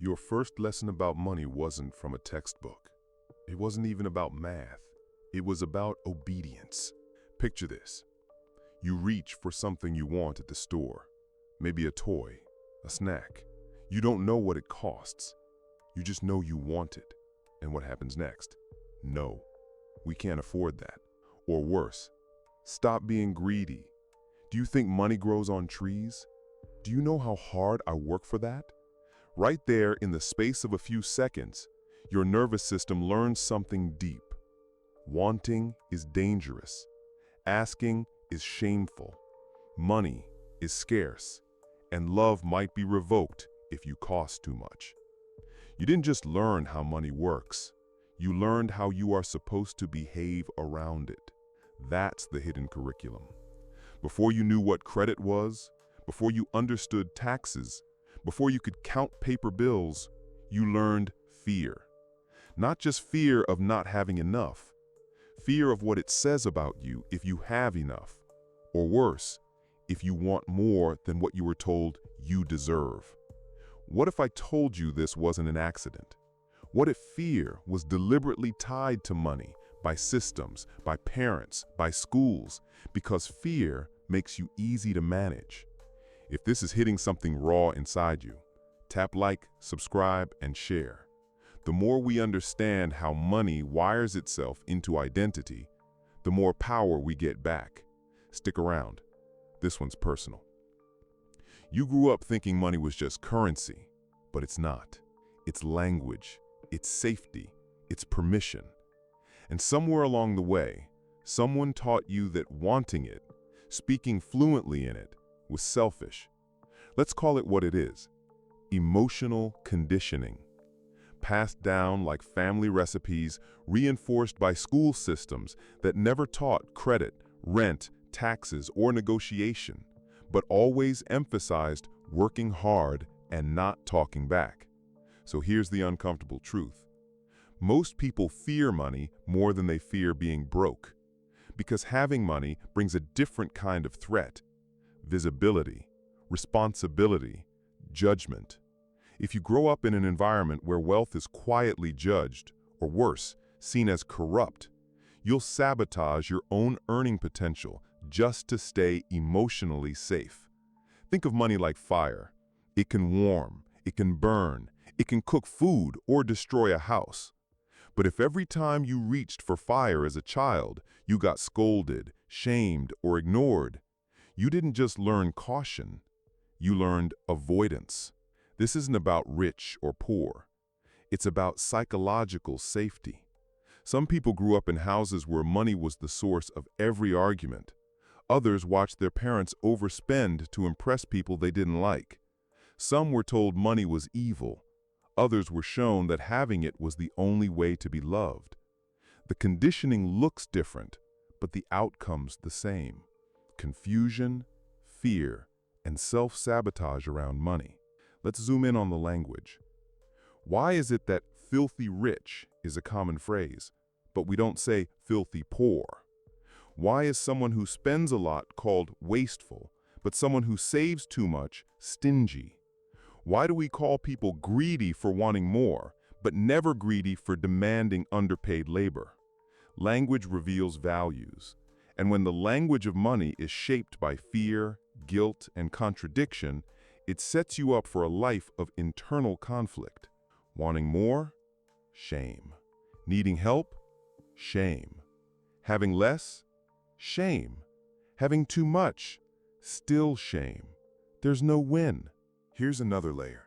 Your first lesson about money wasn't from a textbook. It wasn't even about math. It was about obedience. Picture this. You reach for something you want at the store. Maybe a toy, a snack. You don't know what it costs. You just know you want it. And what happens next? No, we can't afford that. Or worse, stop being greedy. Do you think money grows on trees? Do you know how hard I work for that? Right there, in the space of a few seconds, your nervous system learns something deep. Wanting is dangerous. Asking is shameful. Money is scarce. And love might be revoked if you cost too much. You didn't just learn how money works. You learned how you are supposed to behave around it. That's the hidden curriculum. Before you knew what credit was, before you understood taxes, before you could count paper bills, you learned fear. Not just fear of not having enough, fear of what it says about you if you have enough, or worse, if you want more than what you were told you deserve. What if I told you this wasn't an accident? What if fear was deliberately tied to money by systems, by parents, by schools, because fear makes you easy to manage? If this is hitting something raw inside you, tap like, subscribe, and share. The more we understand how money wires itself into identity, the more power we get back. Stick around. This one's personal. You grew up thinking money was just currency, but it's not. It's language, it's safety, it's permission. And somewhere along the way, someone taught you that wanting it, speaking fluently in it, was selfish. Let's call it what it is: emotional conditioning. Passed down like family recipes, reinforced by school systems that never taught credit, rent, taxes, or negotiation, but always emphasized working hard and not talking back. So here's the uncomfortable truth. Most people fear money more than they fear being broke, because having money brings a different kind of threat: visibility, responsibility, judgment. If you grow up in an environment where wealth is quietly judged, or worse, seen as corrupt, you'll sabotage your own earning potential just to stay emotionally safe. Think of money like fire. It can warm, it can burn, it can cook food or destroy a house. But if every time you reached for fire as a child, you got scolded, shamed, or ignored, you didn't just learn caution, you learned avoidance. This isn't about rich or poor. It's about psychological safety. Some people grew up in houses where money was the source of every argument. Others watched their parents overspend to impress people they didn't like. Some were told money was evil. Others were shown that having it was the only way to be loved. The conditioning looks different, but the outcome's the same: confusion, fear, and self-sabotage around money. Let's zoom in on the language. Why is it that filthy rich is a common phrase, but we don't say filthy poor? Why is someone who spends a lot called wasteful, but someone who saves too much stingy? Why do we call people greedy for wanting more, but never greedy for demanding underpaid labor? Language reveals values. And when the language of money is shaped by fear, guilt, and contradiction, it sets you up for a life of internal conflict. Wanting more? Shame. Needing help? Shame. Having less? Shame. Having too much? Still shame. There's no win. Here's another layer.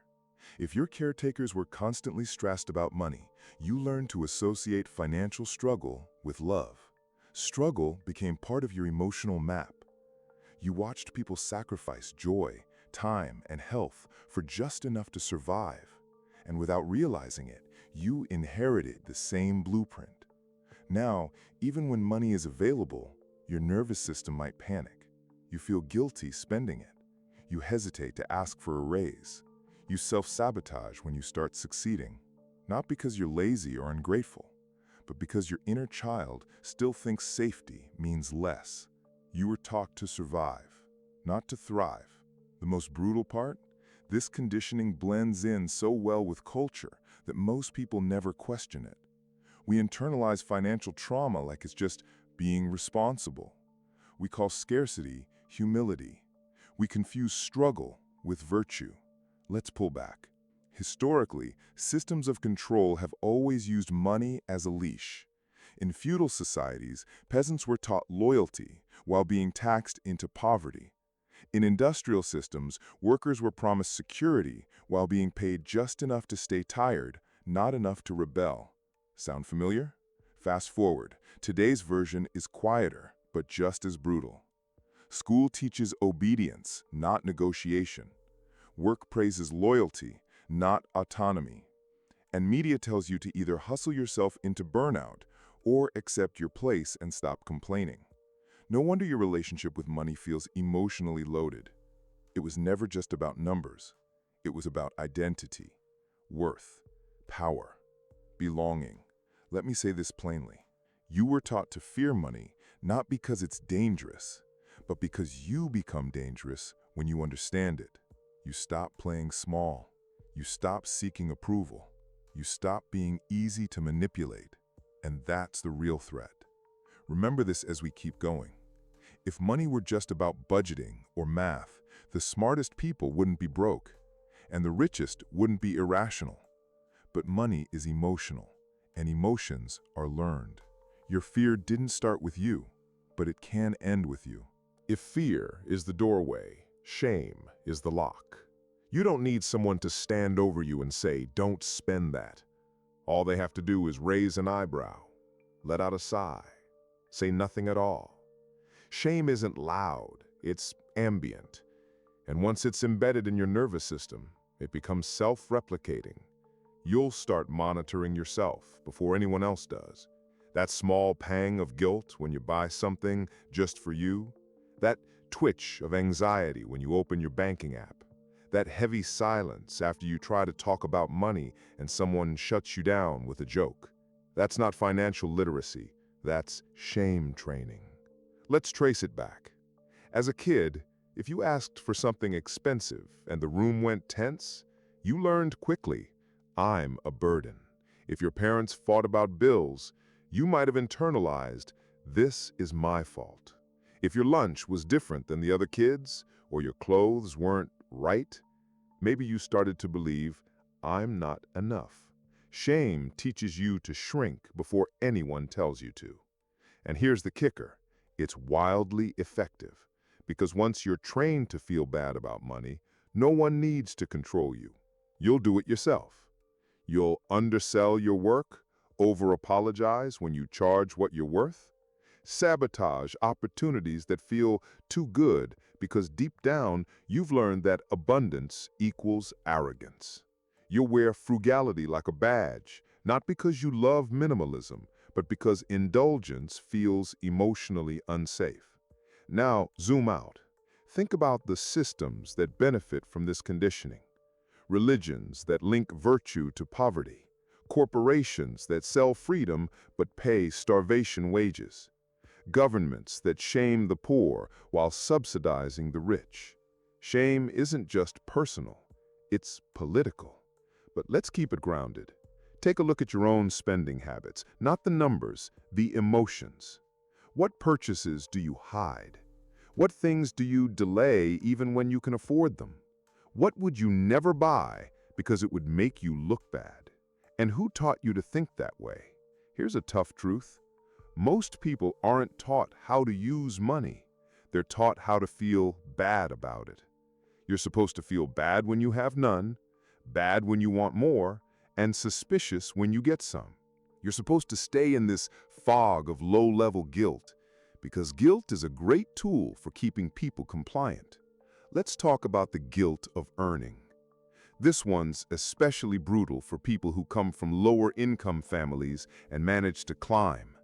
If your caretakers were constantly stressed about money, you learned to associate financial struggle with love. Struggle became part of your emotional map. You watched people sacrifice joy, time, and health for just enough to survive. And without realizing it, you inherited the same blueprint. Now, even when money is available, your nervous system might panic. You feel guilty spending it. You hesitate to ask for a raise. You self-sabotage when you start succeeding, not because you're lazy or ungrateful, but because your inner child still thinks safety means less. You were taught to survive, not to thrive. The most brutal part? This conditioning blends in so well with culture that most people never question it. We internalize financial trauma like it's just being responsible. We call scarcity humility. We confuse struggle with virtue. Let's pull back. Historically, systems of control have always used money as a leash. In feudal societies, peasants were taught loyalty while being taxed into poverty. In industrial systems, workers were promised security while being paid just enough to stay tired, not enough to rebel. Sound familiar? Fast forward. Today's version is quieter, but just as brutal. School teaches obedience, not negotiation. Work praises loyalty, not autonomy. And media tells you to either hustle yourself into burnout or accept your place and stop complaining. No wonder your relationship with money feels emotionally loaded. It was never just about numbers. It was about identity, worth, power, belonging. Let me say this plainly. You were taught to fear money, not because it's dangerous, but because you become dangerous when you understand it. You stop playing small. You stop seeking approval. You stop being easy to manipulate. And that's the real threat. Remember this as we keep going. If money were just about budgeting or math, the smartest people wouldn't be broke, and the richest wouldn't be irrational. But money is emotional, and emotions are learned. Your fear didn't start with you, but it can end with you. If fear is the doorway, shame is the lock. You don't need someone to stand over you and say, "Don't spend that." All they have to do is raise an eyebrow, let out a sigh, say nothing at all. Shame isn't loud, it's ambient. And once it's embedded in your nervous system, it becomes self-replicating. You'll start monitoring yourself before anyone else does. That small pang of guilt when you buy something just for you, that twitch of anxiety when you open your banking app, that heavy silence after you try to talk about money and someone shuts you down with a joke. That's not financial literacy, that's shame training. Let's trace it back. As a kid, if you asked for something expensive and the room went tense, you learned quickly, I'm a burden. If your parents fought about bills, you might have internalized, this is my fault. If your lunch was different than the other kids, or your clothes weren't right, maybe you started to believe, I'm not enough. Shame teaches you to shrink before anyone tells you to. And here's the kicker. It's wildly effective, because once you're trained to feel bad about money, no one needs to control you. You'll do it yourself. You'll undersell your work, over-apologize when you charge what you're worth, sabotage opportunities that feel too good because deep down you've learned that abundance equals arrogance. You'll wear frugality like a badge, not because you love minimalism, but because indulgence feels emotionally unsafe. Now, zoom out. Think about the systems that benefit from this conditioning. Religions that link virtue to poverty. Corporations that sell freedom but pay starvation wages. Governments that shame the poor while subsidizing the rich. Shame isn't just personal, it's political. But let's keep it grounded. Take a look at your own spending habits, not the numbers, the emotions. What purchases do you hide? What things do you delay even when you can afford them? What would you never buy because it would make you look bad? And who taught you to think that way? Here's a tough truth. Most people aren't taught how to use money. They're taught how to feel bad about it. You're supposed to feel bad when you have none, bad when you want more, and suspicious when you get some. You're supposed to stay in this fog of low-level guilt, because guilt is a great tool for keeping people compliant. Let's talk about the guilt of earning. This one's especially brutal for people who come from lower-income families and manage to climb.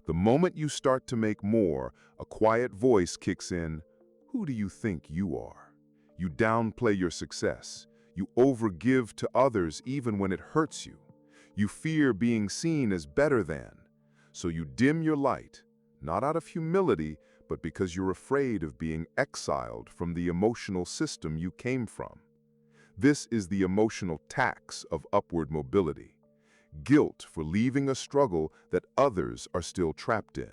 The moment you start to make more, a quiet voice kicks in, who do you think you are? You downplay your success. You overgive to others even when it hurts you. You fear being seen as better than. So you dim your light, not out of humility, but because you're afraid of being exiled from the emotional system you came from. This is the emotional tax of upward mobility. Guilt for leaving a struggle that others are still trapped in.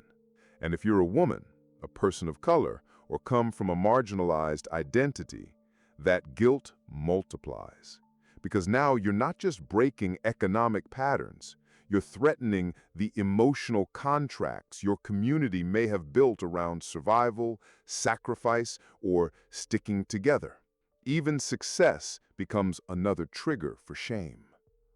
And if you're a woman, a person of color, or come from a marginalized identity, that guilt multiplies. Because now you're not just breaking economic patterns, you're threatening the emotional contracts your community may have built around survival, sacrifice, or sticking together. Even success becomes another trigger for shame.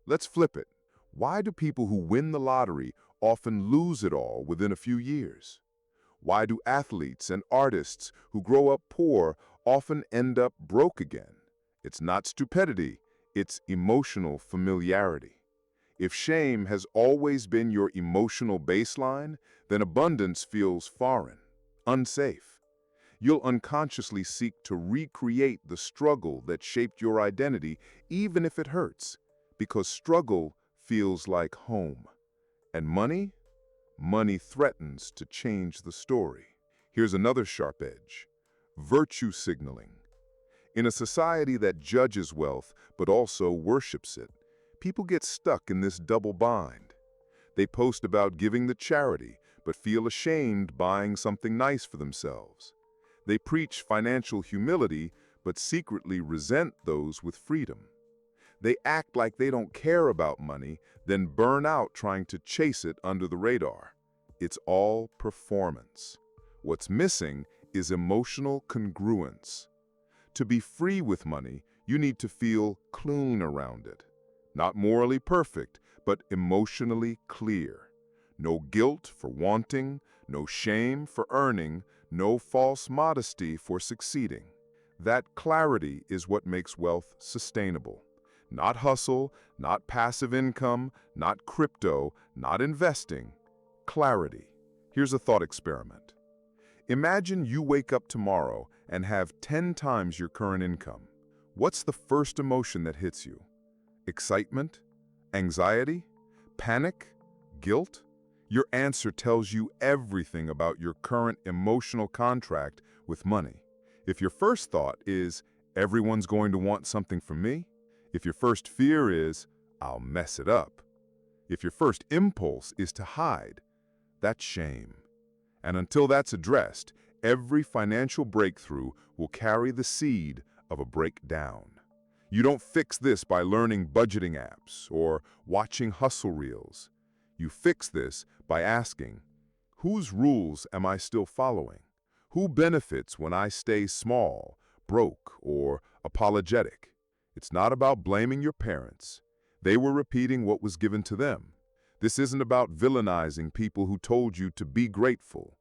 Let's flip it. Why do people who win the lottery often lose it all within a few years? Why do athletes and artists who grow up poor often end up broke again? It's not stupidity, it's emotional familiarity. If shame has always been your emotional baseline, then abundance feels foreign, unsafe. You'll unconsciously seek to recreate the struggle that shaped your identity, even if it hurts, because struggle feels like home. And money? Money threatens to change the story. Here's another sharp edge: virtue signaling. In a society that judges wealth but also worships it, people get stuck in this double bind. They post about giving to charity but feel ashamed buying something nice for themselves. They preach financial humility but secretly resent those with freedom. They act like they don't care about money, then burn out trying to chase it under the radar. It's all performance. What's missing is emotional congruence. To be free with money, you need to feel clean around it. Not morally perfect, but emotionally clear. No guilt for wanting, no shame for earning, no false modesty for succeeding. That clarity is what makes wealth sustainable. Not hustle, not passive income, not crypto, not investing. Clarity. Here's a thought experiment. Imagine you wake up tomorrow and have 10 times your current income. What's the first emotion that hits you? Excitement? Anxiety? Panic? Guilt? Your answer tells you everything about your current emotional contract with money. If your first thought is, everyone's going to want something from me, if your first fear is, I'll mess it up, if your first impulse is to hide, that's shame. And until that's addressed, every financial breakthrough will carry the seed of a breakdown. You don't fix this by learning budgeting apps or watching hustle reels. You fix this by asking, whose rules am I still following? Who benefits when I stay small, broke, or apologetic? It's not about blaming your parents. They were repeating what was given to them. This isn't about villainizing people who told you to be grateful.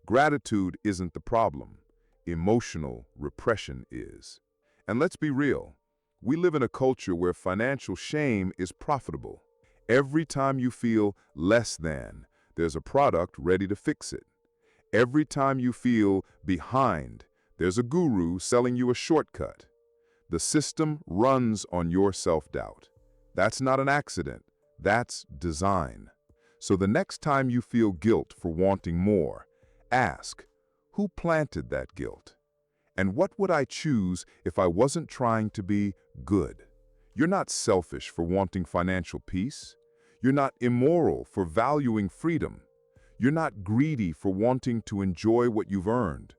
Gratitude isn't the problem. Emotional repression is. And let's be real. We live in a culture where financial shame is profitable. Every time you feel less than, there's a product ready to fix it. Every time you feel behind, there's a guru selling you a shortcut. The system runs on your self-doubt. That's not an accident. That's design. So the next time you feel guilt for wanting more, ask, who planted that guilt? And what would I choose if I wasn't trying to be good? You're not selfish for wanting financial peace. You're not immoral for valuing freedom. You're not greedy for wanting to enjoy what you've earned.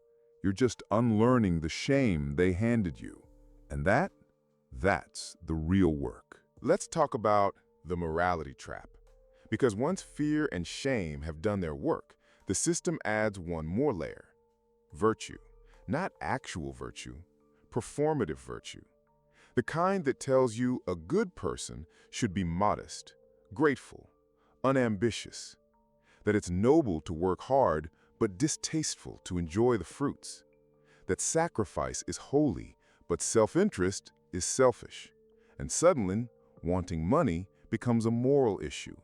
You're just unlearning the shame they handed you. And that's the real work. Let's talk about the morality trap. Because once fear and shame have done their work, the system adds one more layer: virtue. Not actual virtue, performative virtue. The kind that tells you a good person should be modest, grateful, unambitious. That it's noble to work hard, but distasteful to enjoy the fruits. That sacrifice is holy, but self-interest is selfish. And suddenly, wanting money becomes a moral issue,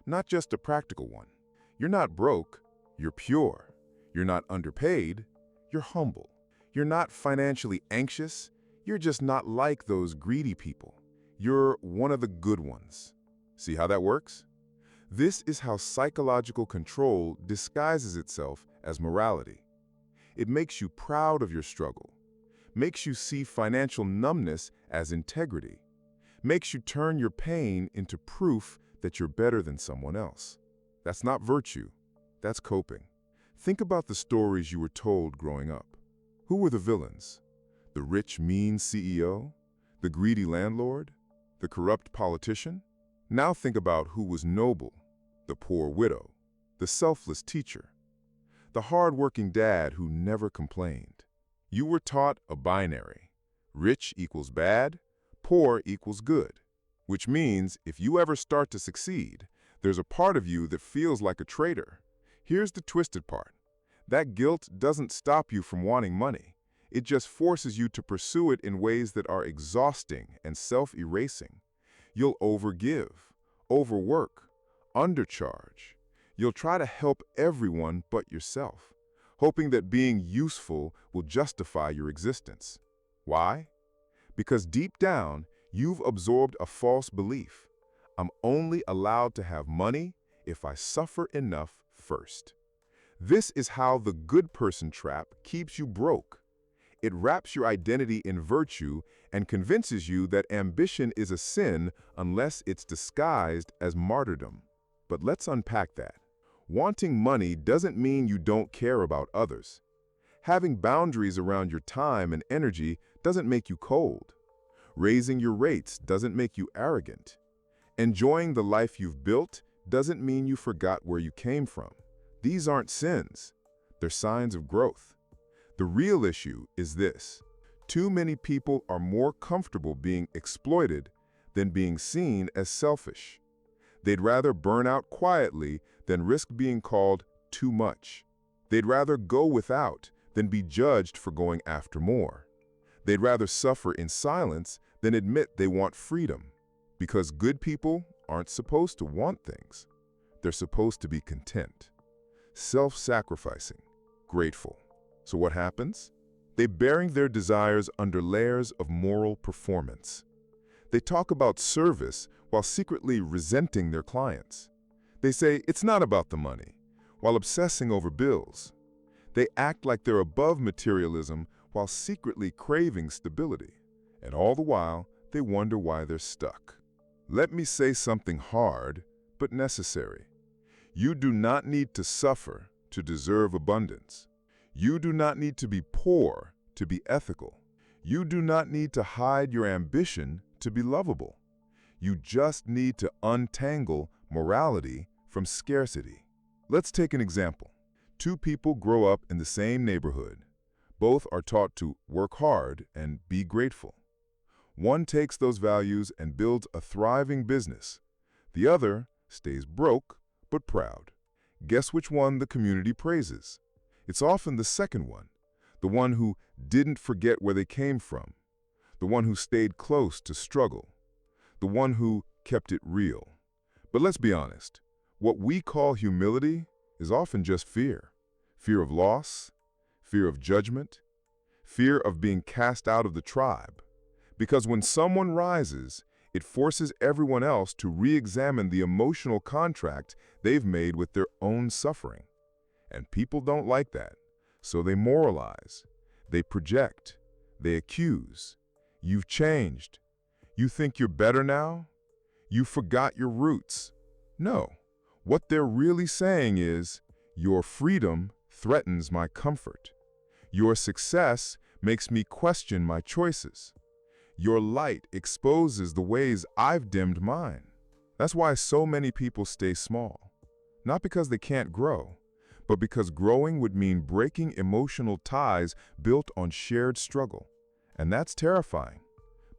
not just a practical one. You're not broke, you're pure. You're not underpaid, you're humble. You're not financially anxious, you're just not like those greedy people. You're one of the good ones. See how that works? This is how psychological control disguises itself as morality. It makes you proud of your struggle, makes you see financial numbness as integrity, makes you turn your pain into proof that you're better than someone else. That's not virtue, that's coping. Think about the stories you were told growing up. Who were the villains? The rich, mean CEO? The greedy landlord? The corrupt politician? Now think about who was noble, the poor widow, the selfless teacher, the hard-working dad who never complained. You were taught a binary. Rich equals bad, poor equals good. Which means if you ever start to succeed, there's a part of you that feels like a traitor. Here's the twisted part. That guilt doesn't stop you from wanting money. It just forces you to pursue it in ways that are exhausting and self-erasing. You'll overgive, overwork, undercharge. You'll try to help everyone but yourself, hoping that being useful will justify your existence. Why? Because deep down, you've absorbed a false belief. I'm only allowed to have money if I suffer enough first. This is how the good person trap keeps you broke. It wraps your identity in virtue and convinces you that ambition is a sin unless it's disguised as martyrdom. But let's unpack that. Wanting money doesn't mean you don't care about others. Having boundaries around your time and energy doesn't make you cold. Raising your rates doesn't make you arrogant. Enjoying the life you've built doesn't mean you forgot where you came from. These aren't sins. They're signs of growth. The real issue is this. Too many people are more comfortable being exploited than being seen as selfish. They'd rather burn out quietly than risk being called too much. They'd rather go without than be judged for going after more. They'd rather suffer in silence than admit they want freedom. Because good people aren't supposed to want things. They're supposed to be content, self-sacrificing, grateful. So what happens? They bury their desires under layers of moral performance. They talk about service while secretly resenting their clients. They say it's not about the money, while obsessing over bills. They act like they're above materialism while secretly craving stability. And all the while, they wonder why they're stuck. Let me say something hard, but necessary. You do not need to suffer to deserve abundance. You do not need to be poor to be ethical. You do not need to hide your ambition to be lovable. You just need to untangle morality from scarcity. Let's take an example. Two people grow up in the same neighborhood. Both are taught to work hard and be grateful. One takes those values and builds a thriving business. The other stays broke but proud. Guess which one the community praises? It's often the second one, the one who didn't forget where they came from, the one who stayed close to struggle, the one who kept it real. But let's be honest, what we call humility is often just fear. Fear of loss, fear of judgment, fear of being cast out of the tribe. Because when someone rises, it forces everyone else to re-examine the emotional contract they've made with their own suffering. And people don't like that, so they moralize, they project, they accuse. You've changed. You think you're better now? You forgot your roots. No, what they're really saying is, your freedom threatens my comfort. Your success makes me question my choices. Your light exposes the ways I've dimmed mine. That's why so many people stay small. Not because they can't grow, but because growing would mean breaking emotional ties built on shared struggle. And that's terrifying.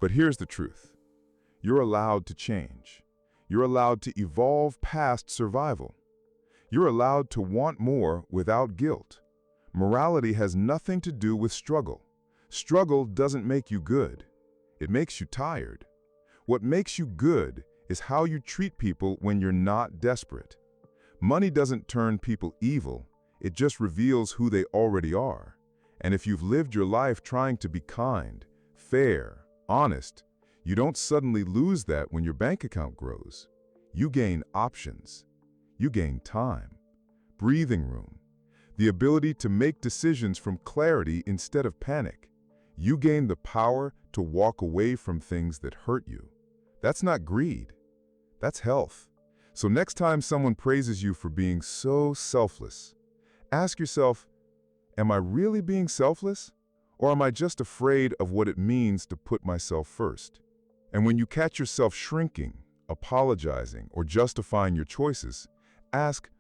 But here's the truth. You're allowed to change. You're allowed to evolve past survival. You're allowed to want more without guilt. Morality has nothing to do with struggle. Struggle doesn't make you good. It makes you tired. What makes you good is how you treat people when you're not desperate. Money doesn't turn people evil, it just reveals who they already are. And if you've lived your life trying to be kind, fair, honest, you don't suddenly lose that when your bank account grows. You gain options. You gain time, breathing room, the ability to make decisions from clarity instead of panic. You gain the power to walk away from things that hurt you. That's not greed. That's health. So next time someone praises you for being so selfless, ask yourself, am I really being selfless? Or am I just afraid of what it means to put myself first? And when you catch yourself shrinking, apologizing, or justifying your choices, ask,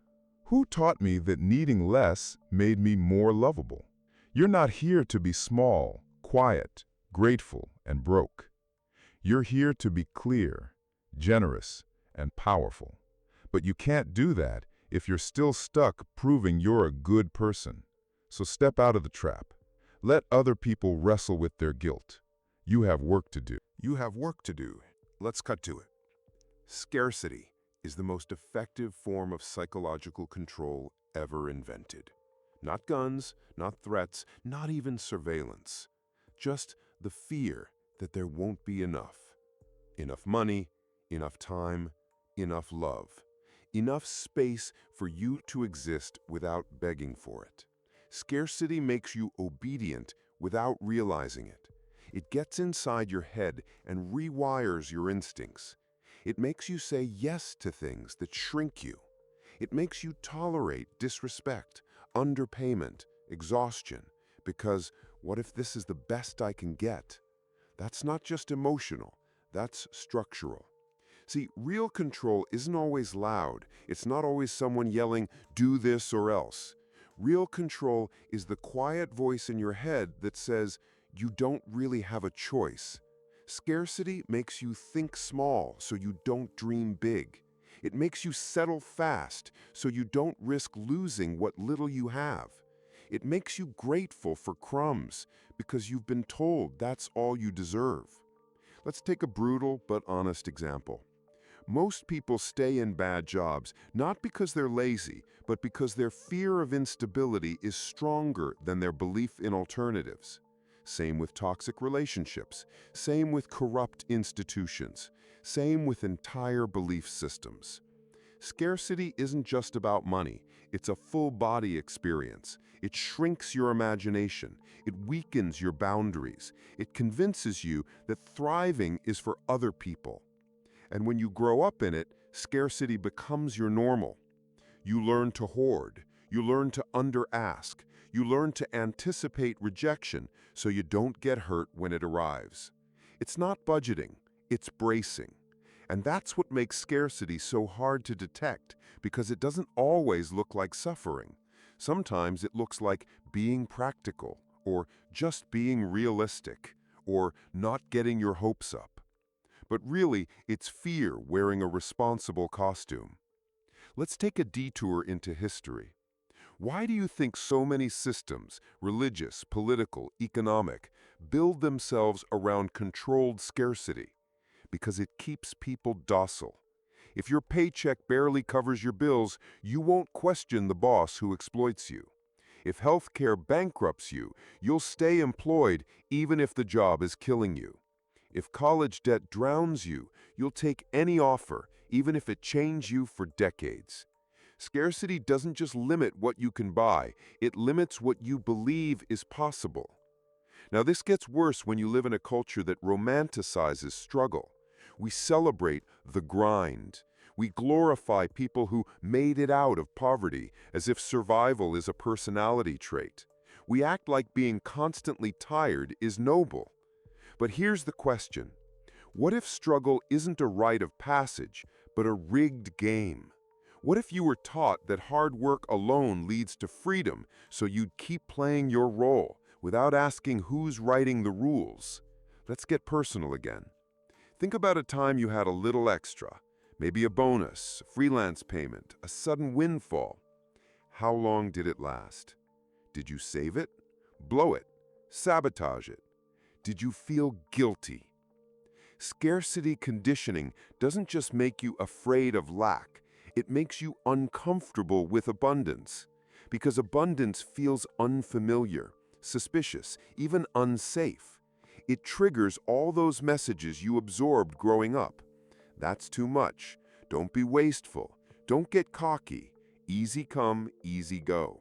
who taught me that needing less made me more lovable? You're not here to be small, quiet, grateful, and broke. You're here to be clear, generous, and powerful. But you can't do that if you're still stuck proving you're a good person. So step out of the trap. Let other people wrestle with their guilt. You have work to do. You have work to do. Let's cut to it. Scarcity is the most effective form of psychological control ever invented. Not guns, not threats, not even surveillance. Just the fear that there won't be enough. Enough money, enough time, enough love. Enough space for you to exist without begging for it. Scarcity makes you obedient without realizing it. It gets inside your head and rewires your instincts. It makes you say yes to things that shrink you. It makes you tolerate disrespect, underpayment, exhaustion, because what if this is the best I can get? That's not just emotional, that's structural. See, real control isn't always loud. It's not always someone yelling, do this or else. Real control is the quiet voice in your head that says, you don't really have a choice. Scarcity makes you think small so you don't dream big. It makes you settle fast so you don't risk losing what little you have. It makes you grateful for crumbs because you've been told that's all you deserve. Let's take a brutal but honest example. Most people stay in bad jobs not because they're lazy, but because their fear of instability is stronger than their belief in alternatives. Same with toxic relationships, same with corrupt institutions, same with entire belief systems. Scarcity isn't just about money, it's a full-body experience. It shrinks your imagination, it weakens your boundaries, it convinces you that thriving is for other people. And when you grow up in it, scarcity becomes your normal. You learn to hoard, you learn to under-ask, you learn to anticipate rejection so you don't get hurt when it arrives. It's not budgeting, it's bracing. And that's what makes scarcity so hard to detect, because it doesn't always look like suffering. Sometimes it looks like being practical, or just being realistic, or not getting your hopes up. But really, it's fear wearing a responsible costume. Let's take a detour into history. Why do you think so many systems, religious, political, economic, build themselves around controlled scarcity? Because it keeps people docile. If your paycheck barely covers your bills, you won't question the boss who exploits you. If healthcare bankrupts you, you'll stay employed even if the job is killing you. If college debt drowns you, you'll take any offer, even if it chains you for decades. Scarcity doesn't just limit what you can buy, it limits what you believe is possible. Now, this gets worse when you live in a culture that romanticizes struggle. We celebrate the grind. We glorify people who made it out of poverty as if survival is a personality trait. We act like being constantly tired is noble. But here's the question. What if struggle isn't a rite of passage, but a rigged game? What if you were taught that hard work alone leads to freedom, so you'd keep playing your role without asking who's writing the rules? Let's get personal again. Think about a time you had a little extra, maybe a bonus, a freelance payment, a sudden windfall. How long did it last? Did you save it? Blow it? Sabotage it? Did you feel guilty? Scarcity conditioning doesn't just make you afraid of lack, it makes you uncomfortable with abundance. Because abundance feels unfamiliar, suspicious, even unsafe. It triggers all those messages you absorbed growing up. That's too much. Don't be wasteful. Don't get cocky. Easy come, easy go.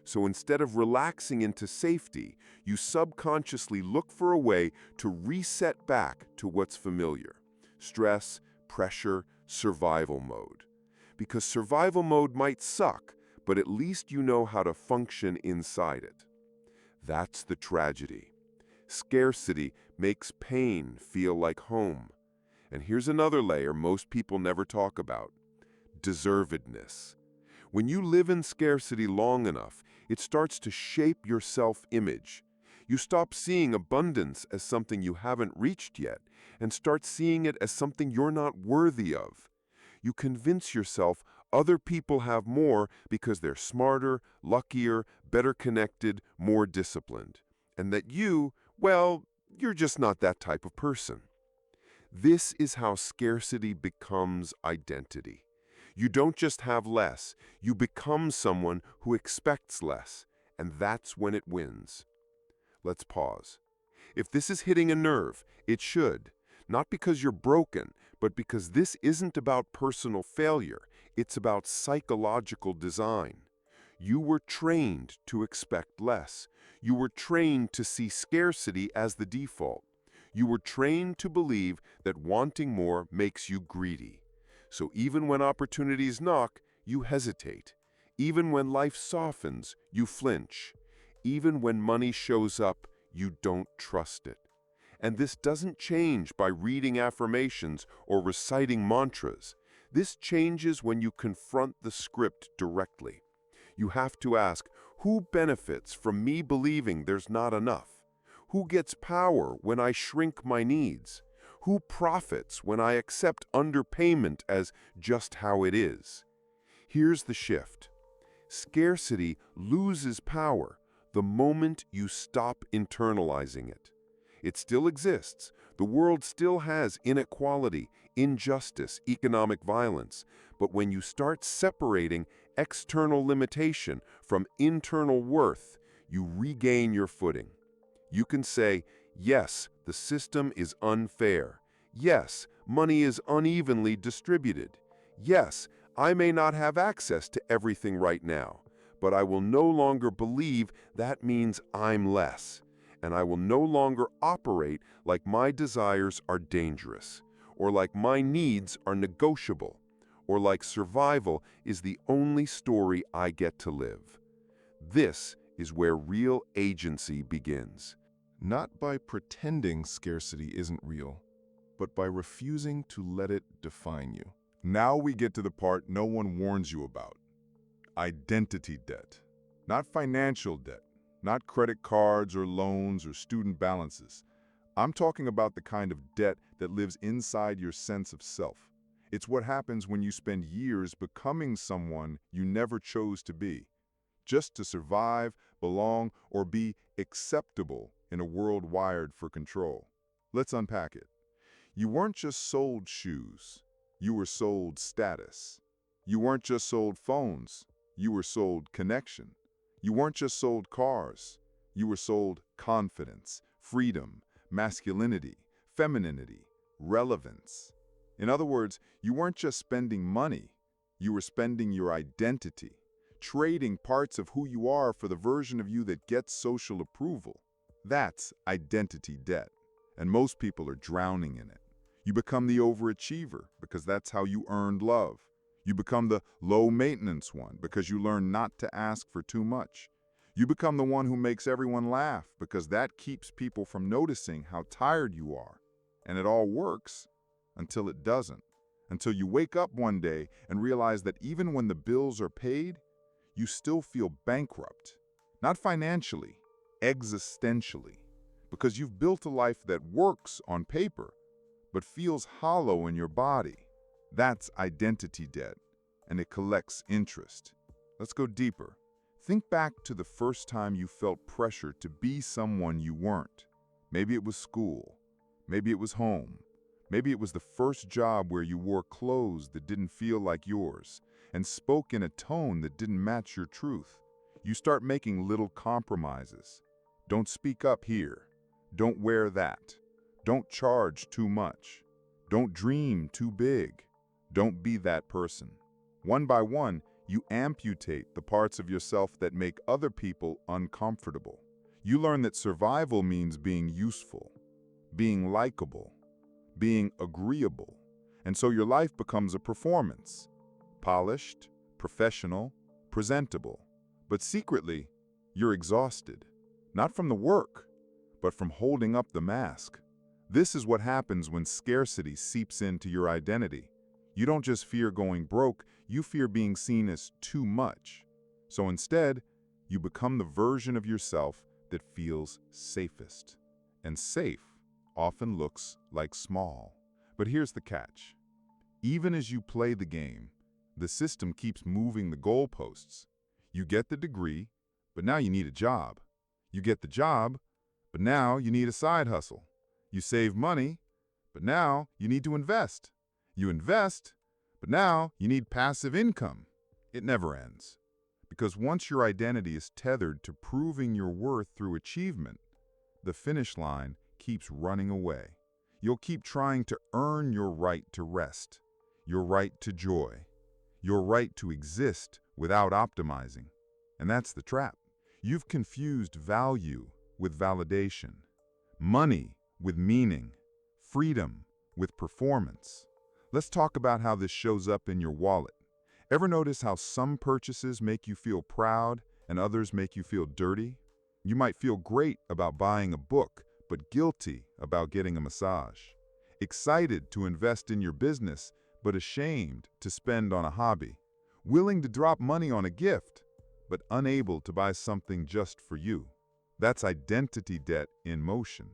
So instead of relaxing into safety, you subconsciously look for a way to reset back to what's familiar. Stress, pressure, survival mode. Because survival mode might suck, but at least you know how to function inside it. That's the tragedy. Scarcity makes pain feel like home. And here's another layer most people never talk about: deservedness. When you live in scarcity long enough, it starts to shape your self-image. You stop seeing abundance as something you haven't reached yet and start seeing it as something you're not worthy of. You convince yourself other people have more because they're smarter, luckier, better connected, more disciplined. And that you, well, you're just not that type of person. This is how scarcity becomes identity. You don't just have less, you become someone who expects less, and that's when it wins. Let's pause. If this is hitting a nerve, it should. Not because you're broken, but because this isn't about personal failure. It's about psychological design. You were trained to expect less. You were trained to see scarcity as the default. You were trained to believe that wanting more makes you greedy. So even when opportunities knock, you hesitate. Even when life softens, you flinch. Even when money shows up, you don't trust it. And this doesn't change by reading affirmations or reciting mantras. This changes when you confront the script directly. You have to ask, who benefits from me believing there's not enough? Who gets power when I shrink my needs? Who profits when I accept underpayment as just how it is? Here's the shift. Scarcity loses power the moment you stop internalizing it. It still exists. The world still has inequality, injustice, economic violence. But when you start separating external limitation from internal worth, you regain your footing. You can say, yes, the system is unfair. Yes, money is unevenly distributed. Yes, I may not have access to everything right now, but I will no longer believe that means I'm less. And I will no longer operate like my desires are dangerous, or like my needs are negotiable, or like survival is the only story I get to live. This is where real agency begins. Not by pretending scarcity isn't real, but by refusing to let it define you. Now we get to the part no one warns you about. Identity debt. Not financial debt, not credit cards or loans or student balances. I'm talking about the kind of debt that lives inside your sense of self. It's what happens when you spend years becoming someone you never chose to be, just to survive, belong, or be acceptable in a world wired for control. Let's unpack it. You weren't just sold shoes, you were sold status. You weren't just sold phones, you were sold connection. You weren't just sold cars, you were sold confidence, freedom, masculinity, femininity, relevance. In other words, you weren't just spending money, you were spending your identity, trading parts of who you are for the version of you that gets social approval. That's identity debt, and most people are drowning in it. You become the overachiever because that's how you earned love. You become the low-maintenance one because you learn not to ask for too much. You become the one who makes everyone laugh because that keeps people from noticing how tired you are. And it all works until it doesn't. Until you wake up one day and realize that even when the bills are paid, you still feel bankrupt. Not financially, existentially. Because you've built a life that works on paper, but feels hollow in your body. That's identity debt, and it collects interest. Let's go deeper. Think back to the first time you felt pressure to be someone you weren't. Maybe it was school. Maybe it was home. Maybe it was the first job where you wore clothes that didn't feel like yours and spoke in a tone that didn't match your truth. You start making little compromises. Don't speak up here. Don't wear that. Don't charge too much. Don't dream too big. Don't be that person. One by one, You amputate the parts of yourself that make other people uncomfortable. You learn that survival means being useful, being likable, being agreeable. And so your life becomes a performance. Polished, professional, presentable. But secretly, you're exhausted. Not from the work, but from holding up the mask. This is what happens when scarcity seeps into your identity. You don't just fear going broke, you fear being seen as too much. So instead, you become the version of yourself that feels safest. And safe often looks like small. But here's the catch. Even as you play the game, the system keeps moving the goalposts. You get the degree, but now you need a job. You get the job, but now you need a side hustle. You save money, but now you need to invest. You invest, but now you need passive income. It never ends. Because once your identity is tethered to proving your worth through achievement, the finish line keeps running away. You'll keep trying to earn your right to rest, your right to joy, your right to exist without optimizing. And that's the trap. You've confused value with validation, money with meaning, freedom with performance. Let's talk about how this shows up in your wallet. Ever notice how some purchases make you feel proud and others make you feel dirty? You might feel great about buying a book, but guilty about getting a massage. Excited to invest in your business, but ashamed to spend on a hobby. Willing to drop money on a gift, but unable to buy something just for you. That's identity debt in motion.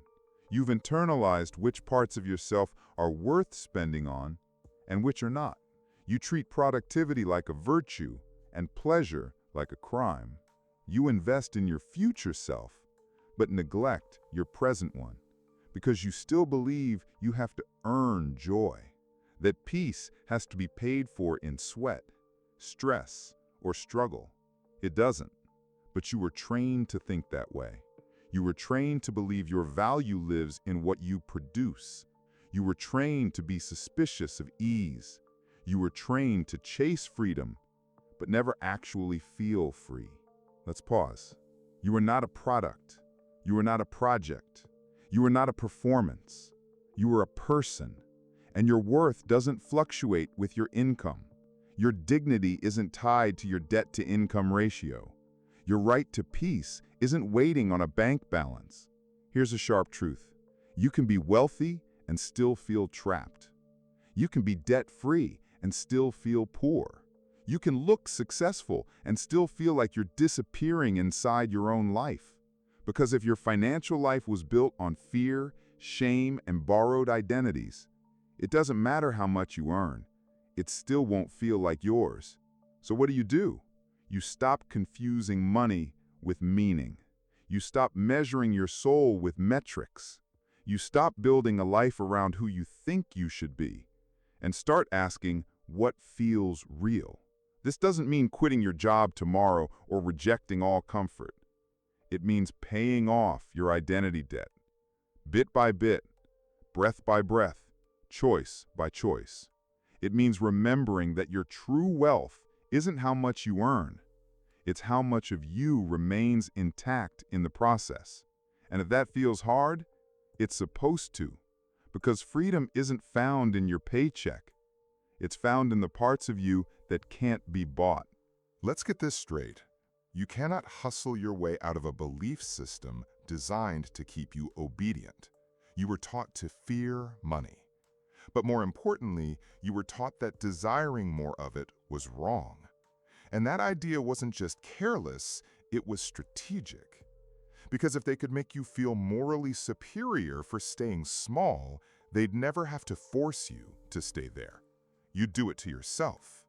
You've internalized which parts of yourself are worth spending on and which are not. You treat productivity like a virtue and pleasure like a crime. You invest in your future self, but neglect your present one because you still believe you have to earn joy, that peace has to be paid for in sweat, stress, or struggle. It doesn't, but you were trained to think that way. You were trained to believe your value lives in what you produce. You were trained to be suspicious of ease. You were trained to chase freedom, but never actually feel free. Let's pause. You were not a product. You were not a project. You were not a performance. You were a person, and your worth doesn't fluctuate with your income. Your dignity isn't tied to your debt-to-income ratio. Your right to peace isn't waiting on a bank balance. Here's a sharp truth. You can be wealthy and still feel trapped. You can be debt-free and still feel poor. You can look successful and still feel like you're disappearing inside your own life. Because if your financial life was built on fear, shame, and borrowed identities, it doesn't matter how much you earn. It still won't feel like yours. So what do? You stop confusing money with meaning. You stop measuring your soul with metrics. You stop building a life around who you think you should be, and start asking what feels real. This doesn't mean quitting your job tomorrow or rejecting all comfort. It means paying off your identity debt, bit by bit, breath by breath, choice by choice. It means remembering that your true wealth isn't how much you earn. It's how much of you remains intact in the process. And if that feels hard, it's supposed to, because freedom isn't found in your paycheck. It's found in the parts of you that can't be bought. Let's get this straight. You cannot hustle your way out of a belief system designed to keep you obedient. You were taught to fear money. But more importantly, you were taught that desiring more of it was wrong. And that idea wasn't just careless, it was strategic. Because if they could make you feel morally superior for staying small, they'd never have to force you to stay there. You'd do it to yourself.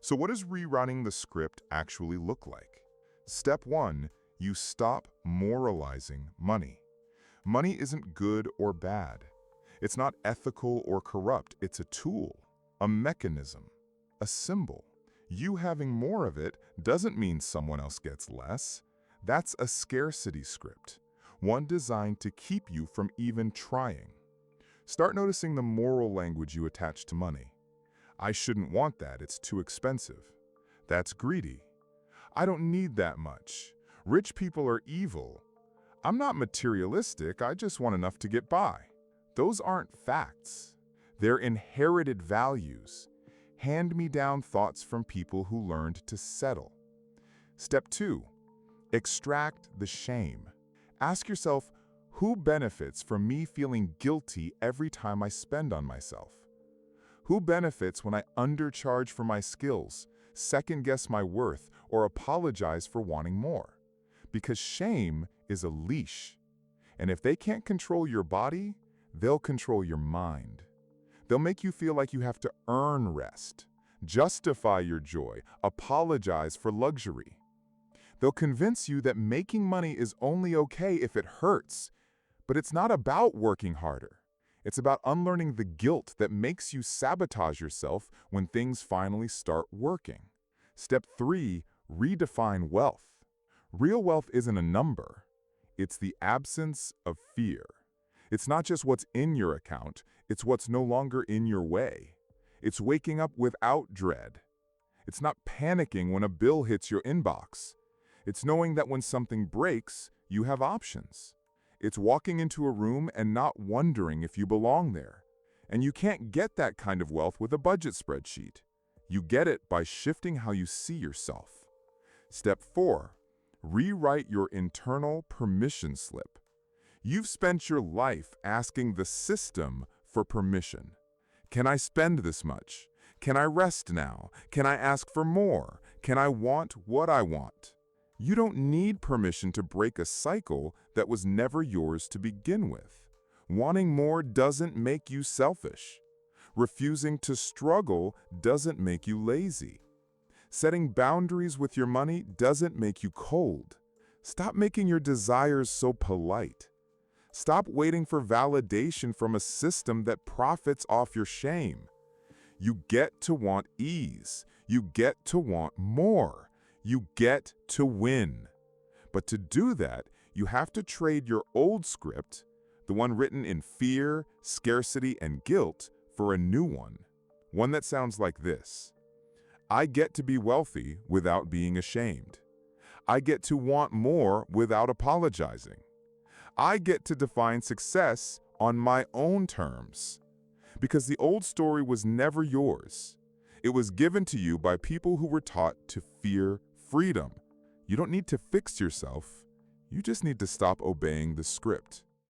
So what does rewriting the script actually look like? Step 1, you stop moralizing money. Money isn't good or bad. It's not ethical or corrupt. It's a tool, a mechanism, a symbol. You having more of it doesn't mean someone else gets less. That's a scarcity script, one designed to keep you from even trying. Start noticing the moral language you attach to money. I shouldn't want that, it's too expensive. That's greedy. I don't need that much. Rich people are evil. I'm not materialistic, I just want enough to get by. Those aren't facts. They're inherited values, hand-me-down thoughts from people who learned to settle. Step 2. Extract the shame. Ask yourself, who benefits from me feeling guilty every time I spend on myself? Who benefits when I undercharge for my skills, second-guess my worth, or apologize for wanting more? Because shame is a leash. And if they can't control your body, they'll control your mind. They'll make you feel like you have to earn rest, justify your joy, apologize for luxury. They'll convince you that making money is only okay if it hurts. But it's not about working harder. It's about unlearning the guilt that makes you sabotage yourself when things finally start working. Step 3, redefine wealth. Real wealth isn't a number. It's the absence of fear. It's not just what's in your account, it's what's no longer in your way. It's waking up without dread. It's not panicking when a bill hits your inbox. It's knowing that when something breaks, you have options. It's walking into a room and not wondering if you belong there. And you can't get that kind of wealth with a budget spreadsheet. You get it by shifting how you see yourself. Step 4. Rewrite your internal permission slip. You've spent your life asking the system for permission. Can I spend this much? Can I rest now? Can I ask for more? Can I want what I want? You don't need permission to break a cycle that was never yours to begin with. Wanting more doesn't make you selfish. Refusing to struggle doesn't make you lazy. Setting boundaries with your money doesn't make you cold. Stop making your desires so polite. Stop waiting for validation from a system that profits off your shame. You get to want ease. You get to want more. You get to win. But to do that, you have to trade your old script, the one written in fear, scarcity, and guilt, for a new one that sounds like this. I get to be wealthy without being ashamed. I get to want more without apologizing. I get to define success on my own terms. Because the old story was never yours. It was given to you by people who were taught to fear freedom. You don't need to fix yourself. You just need to stop obeying the script.